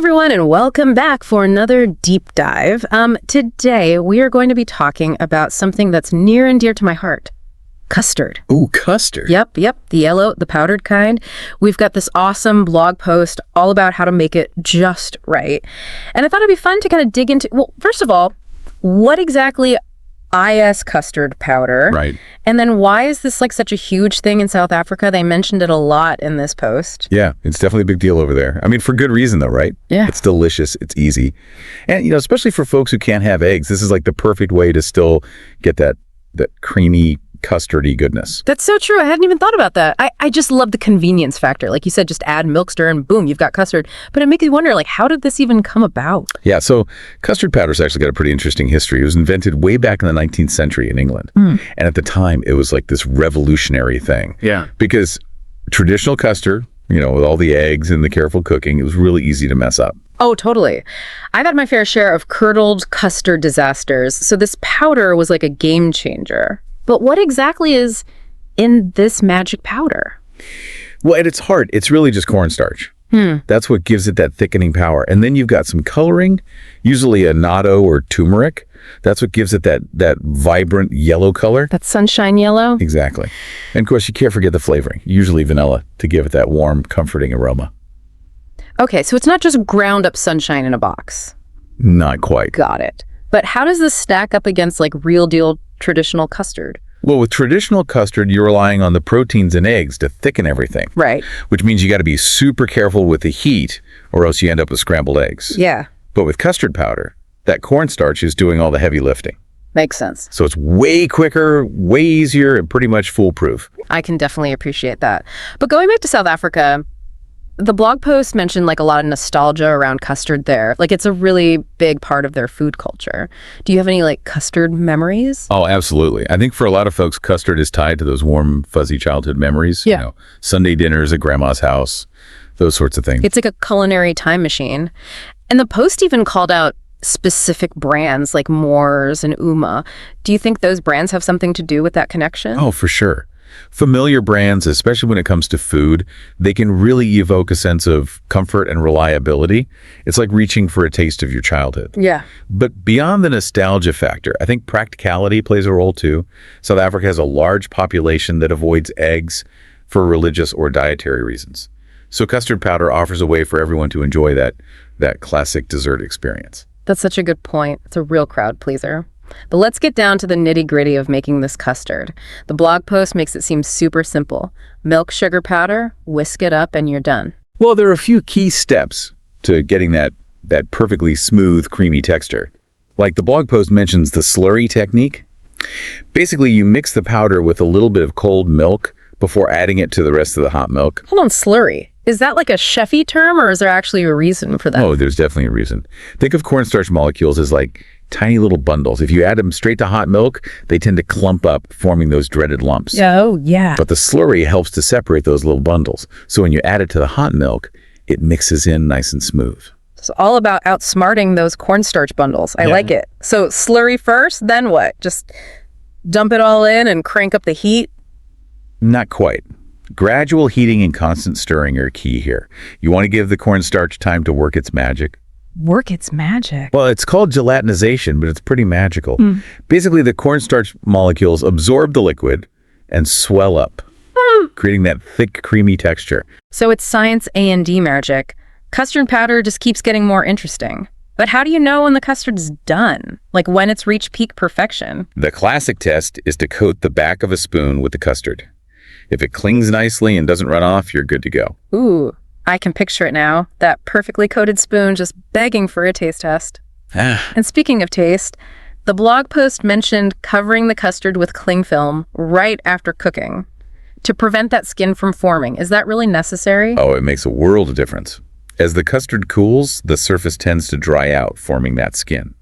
everyone, and welcome back for another deep dive. Today, we are going to be talking about something that's near and dear to my heart. Custard. Ooh, custard. Yep. The yellow, the powdered kind. We've got this awesome blog post all about how to make it just right. And I thought it'd be fun to kind of dig into, well, first of all, what exactly is custard powder? Right. And then why is this like such a huge thing in South Africa? They mentioned it a lot in this post. Yeah, it's definitely a big deal over there. I mean, for good reason though, right? Yeah. It's delicious. It's easy. And, especially for folks who can't have eggs, this is like the perfect way to still get that creamy, custardy goodness. That's so true. I hadn't even thought about that. I just love the convenience factor. Like you said, just add milk, stir, and boom, you've got custard. But it makes you wonder, like, how did this even come about? Yeah, so custard powder's actually got a pretty interesting history. It was invented way back in the 19th century in England. And at the time, it was like this revolutionary thing. Yeah. Because traditional custard, with all the eggs and the careful cooking, it was really easy to mess up. Oh, totally. I've had my fair share of curdled custard disasters. So this powder was like a game changer. But what exactly is in this magic powder? Well, at its heart, it's really just cornstarch. That's what gives it that thickening power. And then you've got some coloring, usually a natto or turmeric. That's what gives it that vibrant yellow color. That sunshine yellow? Exactly. And of course, you can't forget the flavoring, usually vanilla, to give it that warm, comforting aroma. Okay, so it's not just ground up sunshine in a box. Not quite. Got it. But how does this stack up against like real deal traditional custard? Well, with traditional custard, you're relying on the proteins in eggs to thicken everything. Right. Which means you got to be super careful with the heat or else you end up with scrambled eggs. Yeah. But with custard powder, that cornstarch is doing all the heavy lifting. Makes sense. So it's way quicker, way easier, and pretty much foolproof. I can definitely appreciate that. But going back to South Africa, the blog post mentioned like a lot of nostalgia around custard there. Like it's a really big part of their food culture. Do you have any like custard memories? Oh, absolutely. I think for a lot of folks, custard is tied to those warm, fuzzy childhood memories. Yeah. Sunday dinners at grandma's house, those sorts of things. It's like a culinary time machine. And the post even called out specific brands like Moore's and Uma. Do you think those brands have something to do with that connection? Oh, for sure. Familiar brands, especially when it comes to food, they can really evoke a sense of comfort and reliability. It's like reaching for a taste of your childhood. Yeah. But beyond the nostalgia factor, I think practicality plays a role too. South Africa has a large population that avoids eggs for religious or dietary reasons. So custard powder offers a way for everyone to enjoy that classic dessert experience. That's such a good point. It's a real crowd pleaser. But let's get down to the nitty-gritty of making this custard. The blog post makes it seem super simple. Milk, sugar powder, whisk it up, and you're done. Well, there are a few key steps to getting that perfectly smooth, creamy texture. Like the blog post mentions the slurry technique. Basically, you mix the powder with a little bit of cold milk before adding it to the rest of the hot milk. Hold on, slurry. Is that like a chefy term, or is there actually a reason for that? Oh, there's definitely a reason. Think of cornstarch molecules as like tiny little bundles. If you add them straight to hot milk, they tend to clump up, forming those dreaded lumps. Oh, yeah. But the slurry helps to separate those little bundles. So when you add it to the hot milk, it mixes in nice and smooth. It's all about outsmarting those cornstarch bundles. I like it. So slurry first, then what? Just dump it all in and crank up the heat? Not quite. Gradual heating and constant stirring are key here. You want to give the cornstarch time to work its magic. Work its magic? Well, it's called gelatinization, but it's pretty magical. Basically, the cornstarch molecules absorb the liquid and swell up, creating that thick, creamy texture. So it's science A&D magic. Custard powder just keeps getting more interesting. But how do you know when the custard's done? Like when it's reached peak perfection? The classic test is to coat the back of a spoon with the custard. If it clings nicely and doesn't run off, you're good to go. Ooh, I can picture it now. That perfectly coated spoon just begging for a taste test. And speaking of taste, the blog post mentioned covering the custard with cling film right after cooking to prevent that skin from forming. Is that really necessary? Oh, it makes a world of difference. As the custard cools, the surface tends to dry out, forming that skin.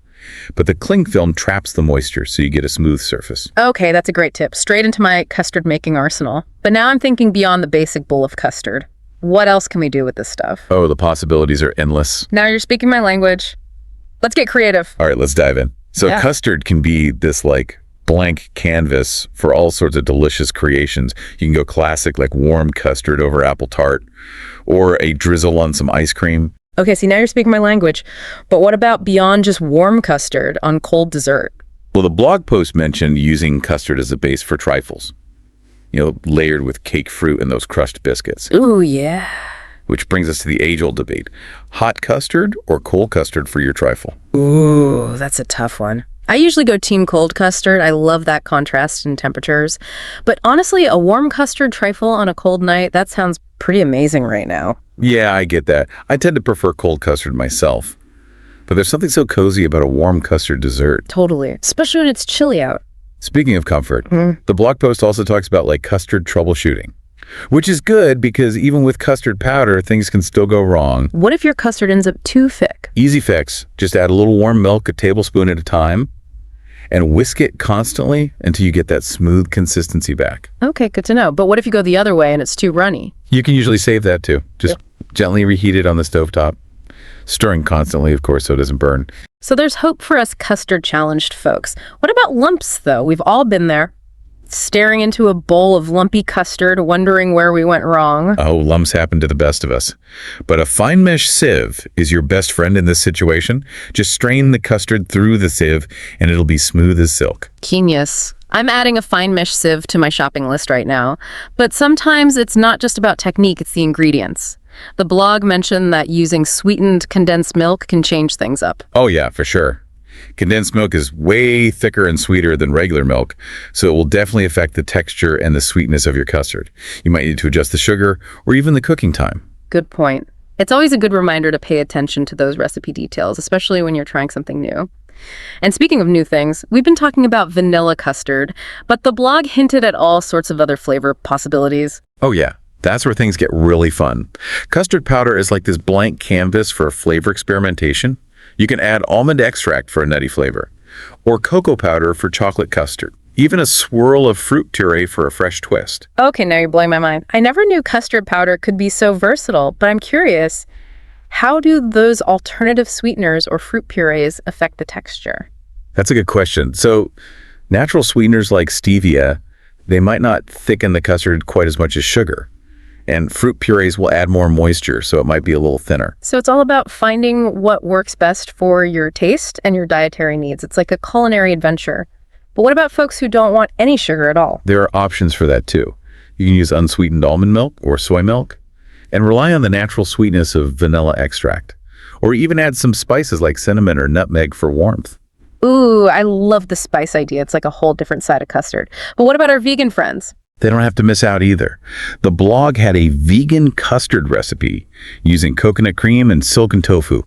But the cling film traps the moisture, so you get a smooth surface. Okay, that's a great tip. Straight into my custard making arsenal. But now I'm thinking beyond the basic bowl of custard. What else can we do with this stuff? Oh, the possibilities are endless. Now you're speaking my language. Let's get creative. All right, let's dive in. So custard can be this like blank canvas for all sorts of delicious creations. You can go classic like warm custard over apple tart, or a drizzle on some ice cream. Okay, see, now you're speaking my language. But what about beyond just warm custard on cold dessert? Well, the blog post mentioned using custard as a base for trifles, layered with cake fruit and those crushed biscuits. Ooh, yeah. Which brings us to the age-old debate. Hot custard or cold custard for your trifle? Ooh, that's a tough one. I usually go team cold custard. I love that contrast in temperatures. But honestly, a warm custard trifle on a cold night, that sounds pretty amazing right now. Yeah, I get that. I tend to prefer cold custard myself. But there's something so cozy about a warm custard dessert. Totally. Especially when it's chilly out. Speaking of comfort, the blog post also talks about custard troubleshooting, which is good because even with custard powder, things can still go wrong. What if your custard ends up too thick? Easy fix. Just add a little warm milk, a tablespoon at a time, and whisk it constantly until you get that smooth consistency back. Okay, good to know. But what if you go the other way and it's too runny? You can usually save that too. Just gently reheat it on the stovetop. Stirring constantly, of course, so it doesn't burn. So there's hope for us custard-challenged folks. What about lumps, though? We've all been there. Staring into a bowl of lumpy custard, wondering where we went wrong. Oh, lumps happen to the best of us. But a fine mesh sieve is your best friend in this situation. Just strain the custard through the sieve, and it'll be smooth as silk. Genius. I'm adding a fine mesh sieve to my shopping list right now. But sometimes it's not just about technique, it's the ingredients. The blog mentioned that using sweetened condensed milk can change things up. Oh yeah, for sure. Condensed milk is way thicker and sweeter than regular milk, so it will definitely affect the texture and the sweetness of your custard. You might need to adjust the sugar or even the cooking time. Good point. It's always a good reminder to pay attention to those recipe details, especially when you're trying something new. And speaking of new things, we've been talking about vanilla custard, but the blog hinted at all sorts of other flavor possibilities. Oh yeah. That's where things get really fun. Custard powder is like this blank canvas for flavor experimentation. You can add almond extract for a nutty flavor, or cocoa powder for chocolate custard, even a swirl of fruit puree for a fresh twist. Okay, now you're blowing my mind. I never knew custard powder could be so versatile, but I'm curious, how do those alternative sweeteners or fruit purees affect the texture? That's a good question. So, natural sweeteners like stevia, they might not thicken the custard quite as much as sugar. And fruit purees will add more moisture, so it might be a little thinner. So it's all about finding what works best for your taste and your dietary needs. It's like a culinary adventure. But what about folks who don't want any sugar at all? There are options for that too. You can use unsweetened almond milk or soy milk, and rely on the natural sweetness of vanilla extract. Or even add some spices like cinnamon or nutmeg for warmth. Ooh, I love the spice idea. It's like a whole different side of custard. But what about our vegan friends? They don't have to miss out either. The blog had a vegan custard recipe using coconut cream and silken tofu,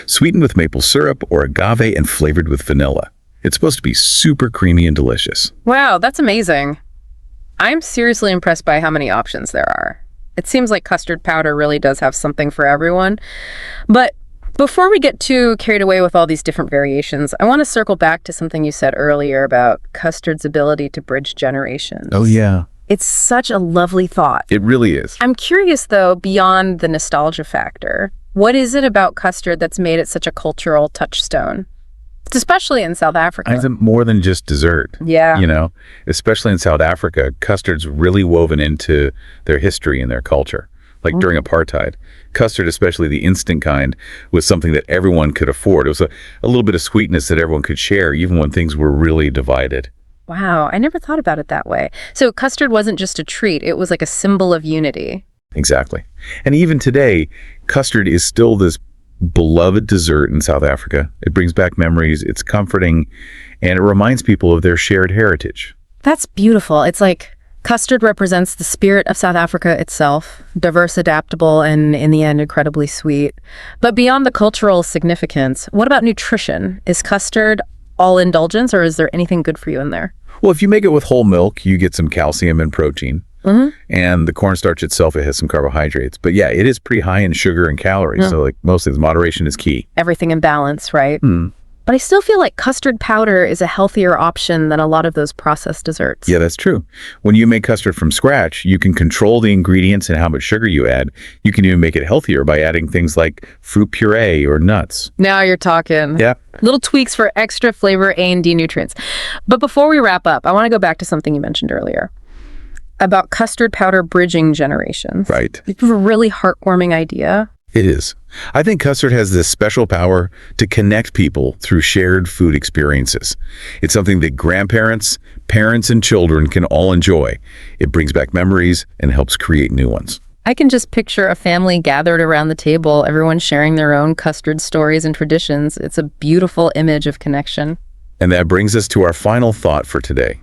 sweetened with maple syrup or agave and flavored with vanilla. It's supposed to be super creamy and delicious. Wow, that's amazing. I'm seriously impressed by how many options there are. It seems like custard powder really does have something for everyone. But before we get too carried away with all these different variations, I want to circle back to something you said earlier about custard's ability to bridge generations. Oh, yeah. It's such a lovely thought. It really is. I'm curious, though, beyond the nostalgia factor, what is it about custard that's made it such a cultural touchstone? Especially in South Africa. I think more than just dessert. Yeah. Especially in South Africa, custard's really woven into their history and their culture. Like during apartheid, custard, especially the instant kind, was something that everyone could afford. It was a little bit of sweetness that everyone could share, even when things were really divided. Wow, I never thought about it that way. So custard wasn't just a treat, it was like a symbol of unity. Exactly. And even today, custard is still this beloved dessert in South Africa. It brings back memories, it's comforting, and it reminds people of their shared heritage. That's beautiful. It's like custard represents the spirit of South Africa itself, diverse, adaptable, and in the end, incredibly sweet. But beyond the cultural significance, what about nutrition? Is custard all indulgence, or is there anything good for you in there? Well, if you make it with whole milk, you get some calcium and protein. And the cornstarch itself, it has some carbohydrates. But yeah, it is pretty high in sugar and calories. So like most things, moderation is key. Everything in balance, right? But I still feel like custard powder is a healthier option than a lot of those processed desserts. Yeah, that's true. When you make custard from scratch, you can control the ingredients and how much sugar you add. You can even make it healthier by adding things like fruit puree or nuts. Now you're talking. Yeah. Little tweaks for extra flavor, A and D nutrients. But before we wrap up, I want to go back to something you mentioned earlier about custard powder bridging generations. Right. It's a really heartwarming idea. It is. I think custard has this special power to connect people through shared food experiences. It's something that grandparents, parents, and children can all enjoy. It brings back memories and helps create new ones. I can just picture a family gathered around the table, everyone sharing their own custard stories and traditions. It's a beautiful image of connection. And that brings us to our final thought for today.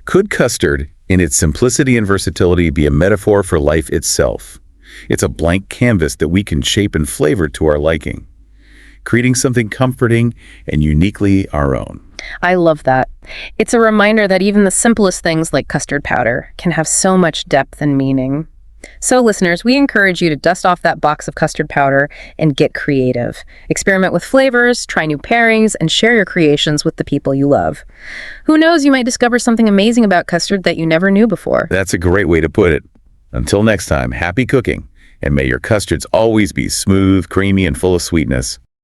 Could custard, in its simplicity and versatility, be a metaphor for life itself? It's a blank canvas that we can shape and flavor to our liking, creating something comforting and uniquely our own. I love that. It's a reminder that even the simplest things like custard powder can have so much depth and meaning. So listeners, we encourage you to dust off that box of custard powder and get creative. Experiment with flavors, try new pairings, and share your creations with the people you love. Who knows, you might discover something amazing about custard that you never knew before. That's a great way to put it. Until next time, happy cooking, and may your custards always be smooth, creamy, and full of sweetness.